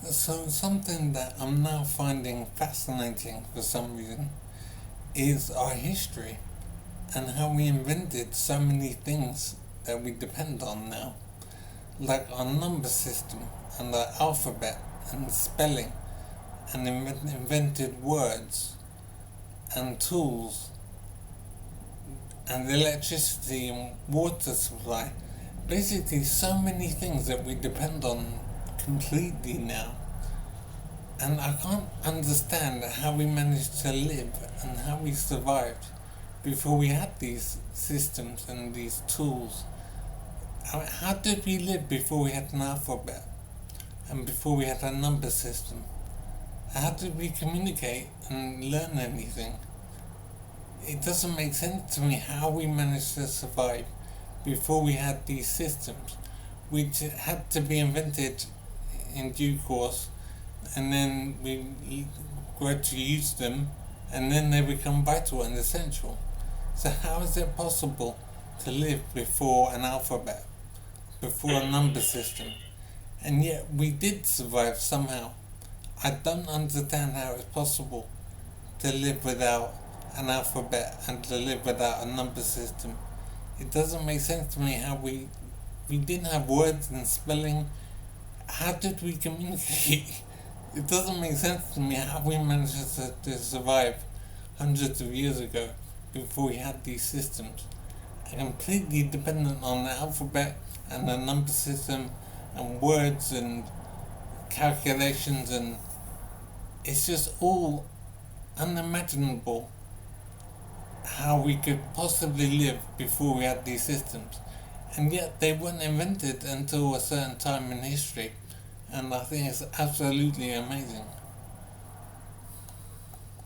So something that I'm now finding fascinating for some reason is our history and how we invented so many things that we depend on now, like our number system and our alphabet and spelling and invented words and tools and electricity and water supply. Basically, so many things that we depend on completely now. And I can't understand how we managed to live and how we survived before we had these systems and these tools. How did we live before we had an alphabet and before we had a number system? How did we communicate and learn anything? It doesn't make sense to me how we managed to survive before we had these systems, which had to be invented in due course, and then we grow to use them, and then they become vital and essential. So how is it possible to live before an alphabet, before a number system, and yet we did survive somehow? I don't understand how it's possible to live without an alphabet and to live without a number system. It doesn't make sense to me how we didn't have words and spelling. How did we communicate? It doesn't make sense to me how we managed to survive hundreds of years ago before we had these systems. Completely dependent on the alphabet and the number system and words and calculations, and it's just all unimaginable how we could possibly live before we had these systems. And yet they weren't invented until a certain time in history, and I think it's absolutely amazing.